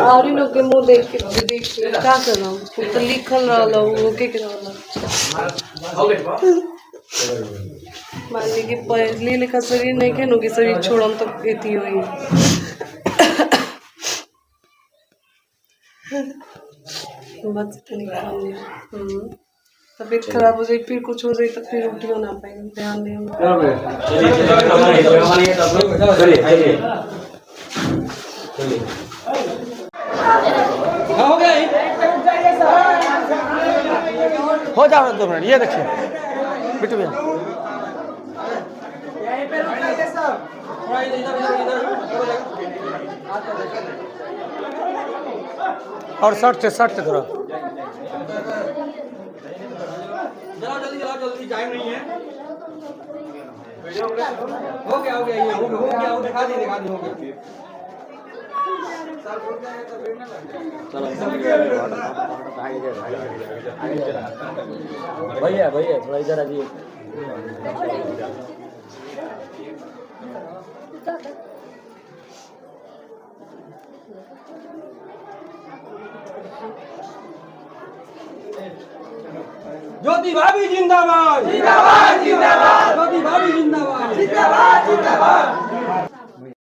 और लोग के मुंह देख के क्या कर रहा हूँ तो लिखल रहा वो के मान ली कि पहले लिखा शरीर नहीं के नो कि शरीर छोड़म तो एती हुई बस तबीयत खराब हो जाए फिर कुछ हो जाए तो फिर उल्टी हो ना पाएंगे ध्यान दें हो जाओ 2 मिनट। ये देखिए बिट्टू भैया और शर्ट से थोड़ा जल्दी टाइम नहीं है। हो गया ये हो गया दिखा दी हो गया। भैया थोड़ा इधर आइए। ज्योति भाभी जिंदाबाद जिंदाबाद जिंदाबाद। ज्योति भाभी जिंदाबाद जिंदाबाद जिंदाबाद।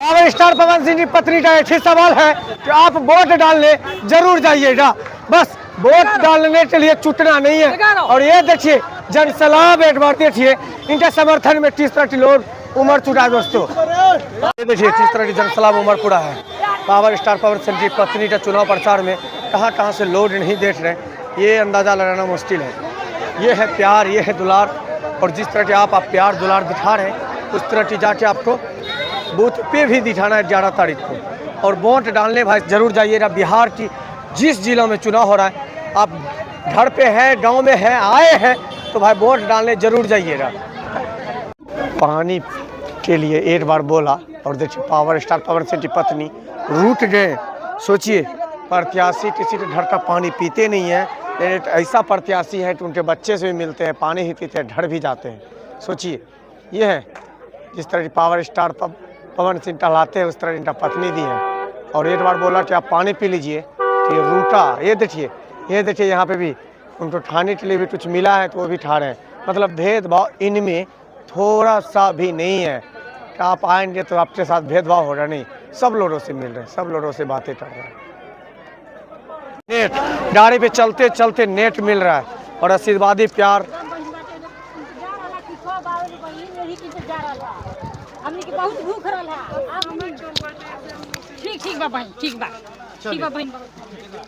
पावर स्टार पवन सिंह की पत्नी का एक ही सवाल है कि आप वोट डालने जरूर जाइएगा, बस वोट डालने के लिए छूटना नहीं है। और ये देखिए जनसलाब एक बार देखिए, इनके समर्थन में 30 लोग उमड़ चुका है दोस्तों। ये देखिए 30 जनसलाब उमड़ पड़ा है। पावर स्टार पवन सिंह की पत्नी का चुनाव प्रचार में कहाँ से लोग नहीं देख रहे, ये अंदाजा लगाना मुश्किल है। ये है प्यार, ये है दुलार, और जिस तरह के आप प्यार दुलार दिखा रहे हैं उस तरह की जाके आपको बूथ पे भी दिखाना है 11 तारीख को। और वोट डालने भाई जरूर जाइएगा। बिहार की जिस जिला में चुनाव हो रहा है, आप घर पे हैं, गांव में हैं, आए हैं तो भाई वोट डालने जरूर जाइएगा। पानी के लिए एक बार बोला और देखिए पावर स्टार पवन सिंह की पत्नी रूठ गए। सोचिए प्रत्याशी किसी के घर का पानी पीते नहीं है, लेकिन ऐसा प्रत्याशी है कि उनके बच्चे से भी मिलते हैं, पानी ही पीते हैं, ढड़ भी जाते हैं। सोचिए ये है जिस तरह की पावर स्टार पवन सिंह टहलाते हैं उस तरह इनका पत्नी दी है। और एक बार बोला कि आप पानी पी लीजिए तो ये रूठा। ये देखिए यहाँ पे भी उनको खाने के लिए भी कुछ मिला है तो वो भी खा रहे हैं। मतलब भेदभाव इनमें थोड़ा सा भी नहीं है कि आप आएंगे तो आपके साथ भेदभाव हो रहा नहीं। सब लोगों से मिल रहे हैं, सब लोगों से बातें कर रहे हैं। नेट गाड़ी पे चलते चलते नेट मिल रहा है और आशीर्वादी प्यार।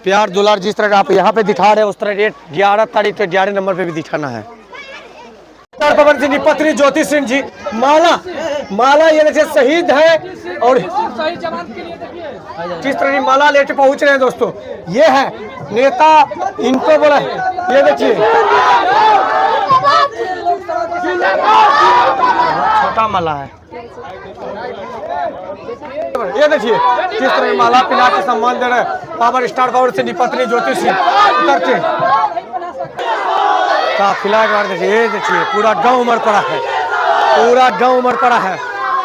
प्यार दुलार जिस तरह आप यहाँ पे दिखा रहे हैं उस तरह रेट 11 तारीख के 11 नंबर पे भी दिखाना है। पवन सिंह की पत्नी ज्योति सिंह जी माला ये देखिए शहीद है और किस तरह की माला लेके पहुंच रहे हैं दोस्तों। ये है नेता, इनको बोला ये देखिए छोटा माला है। ये देखिए किस तरह माला पिला के सम्मान दे रहे हैं पावर स्टार पवन सिंह की पत्नी ज्योति सिंह करके काफिला। ये देखिए पूरा गांव उमड़ पड़ा है, पूरा गांव उमड़ पड़ा है।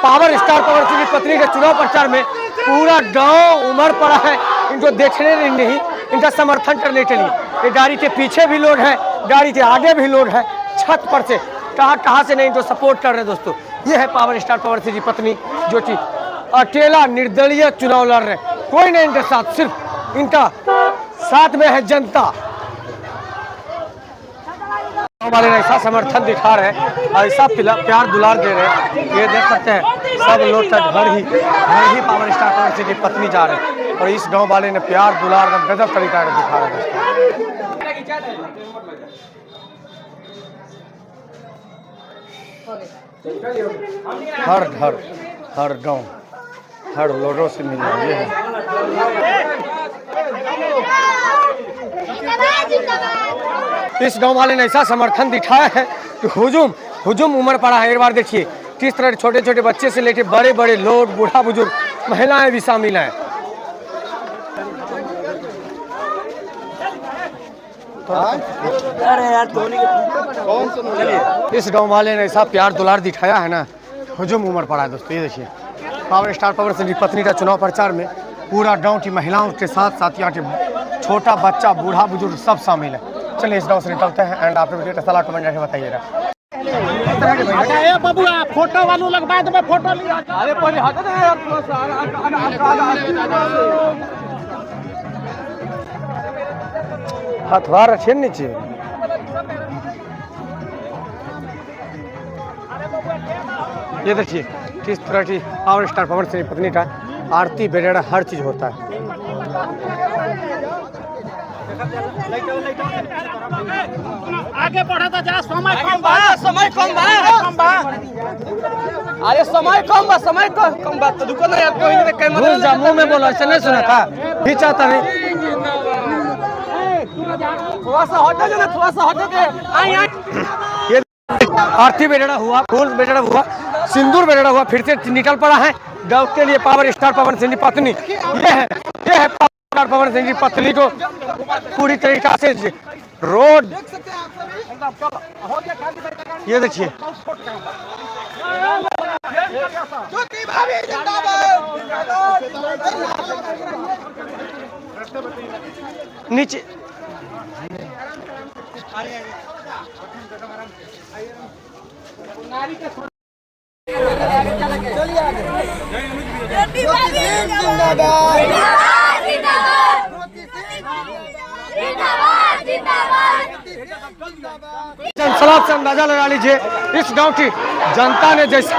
पावर स्टार पवन सिंह की पत्नी के चुनाव प्रचार में पूरा गांव उमड़ पड़ा है इनको देखने नहीं, इनका समर्थन करने के लिए। ये गाड़ी के पीछे भी लोग हैं, गाड़ी के आगे भी लोग हैं, छत पर से कहाँ से नहीं इनको सपोर्ट कर रहे हैं दोस्तों। ये है पावर स्टार पवन सिंह की पत्नी जो कि अकेला निर्दलीय चुनाव लड़ रहे, कोई नहीं इनके साथ, सिर्फ इनका साथ में है जनता। हमारे ऐसा समर्थन दिखा रहे हैं, ऐसा प्यार दुलार दे रहे हैं। ये देख सकते हैं सब लोग तक घर ही पावर स्टार पवन सिंह की पत्नी जा रहे हैं और इस गांव वाले ने प्यार दुलार का गजब तरीका दिखा रहे हैं। हर घर हर गांव हर लोगों से मिल रहा है। इस गांव वाले ने ऐसा समर्थन दिखाया है कि हुजूम उमड़ पड़ा है। एक बार देखिए किस तरह छोटे छोटे बच्चे से लेकर बड़े बड़े लोग, बूढ़ा बुजुर्ग, महिलाएं भी शामिल हैं। इस गांव वाले ने ऐसा प्यार दुलार दिखाया है ना, हुजूम उमड़ पड़ा है दोस्तों। ये देखिए पावर स्टार पवन सिंह की पत्नी का चुनाव प्रचार में पूरा गांव की महिलाओं के साथ साथ यहाँ के छोटा बच्चा बूढ़ा बुजुर्ग सब शामिल है। चलिए इस गांव से निकलते हैं एंड आप वीडियो का सलाह कमेंट करके बताइएगा। बाबू फोटो वालू लगवा दे, फोटो लिया। अरे पहले हट दे यार, हथवार अच्छे नीचे ये देखिए किस तरह की पावर स्टार पवन सिंह पत्नी का आरती बेरेड़ा हर चीज होता है। आगे बढ़ा था जा, समय कम बा, समय कम बा। अरे समय कम बा तो दुकान यार कोई ने कैमरा भूल जा, मुंह में बोला, ऐसे नहीं सुना था, खींचाता नहीं। थोड़ा सा हटो जो ना, थोड़ा सा हटो के आई। ये आरती बेरेड़ा हुआ, फूल बेरेड़ा हुआ, सिंदूर बेरेड़ा हुआ, फिर से निकल पड़ा है गाँव के लिए पावर स्टार पवन सिंह की पत्नी। ये है पावर स्टार पवन सिंह की पत्नी को पूरी तरीका से रोड, ये देखिए नीचे जनसलाब से अंदाजा लगा लीजिए इस गांव की जनता ने जैसे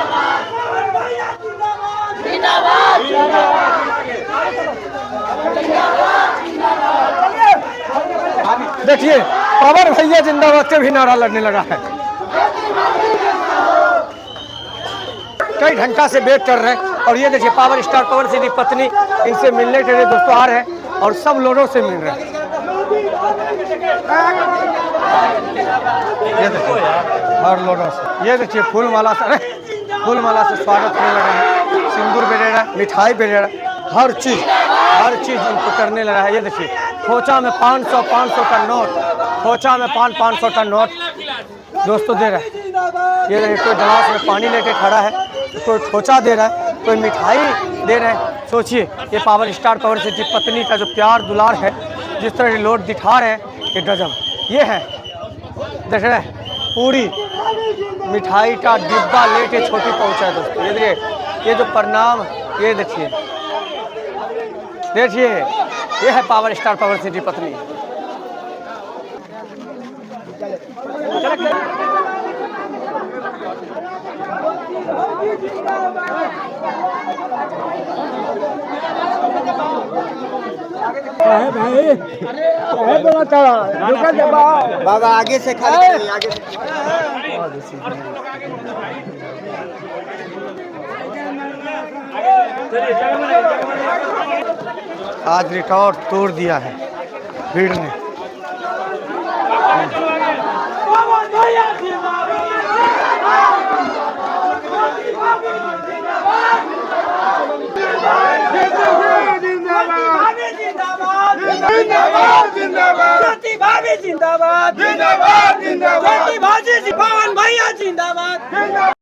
देखिए पवन भैया जिंदाबाद से भी नारा लड़ने लगा है। कई घंटा से वेट कर रहे हैं और ये देखिए पावर स्टार पवन सिंह की पत्नी इनसे मिलने के लिए दोस्तों आ रहे हैं और सब लोगों से मिल रहे हैं। ये देखिए हर लोगों से, ये देखिए फूल माला से स्वागत करने लगा है, सिंदूर बेरेड़ा, मिठाई बेरेड़ा, हर चीज उनको करने लगा है। ये देखिए खोचा में 500 का नोट, खोचा में 500 का नोट दोस्तों दे रहा है। ये देखिए कोई गिलास में पानी लेके खड़ा है, कोई खोचा दे रहा है, कोई मिठाई दे रहे हैं। सोचिए ये पावर स्टार पवन सिंह की पत्नी का जो प्यार दुलार है, जिस तरह के लोग दिखा रहे हैं, ये गजब। ये है देख रहे हैं पूरी मिठाई का डिब्बा लेके छोटी पहुंचा है दोस्तों। ये देखिए ये जो प्रणाम, ये देखिए ये है पावर स्टार पवन सिंह की पत्नी। बाबा आगे से खाली आगे से। आज रिकॉर्ड तोड़ दिया है भीड़ ने। जिंदाबाद, पवन भैया जिंदाबाद।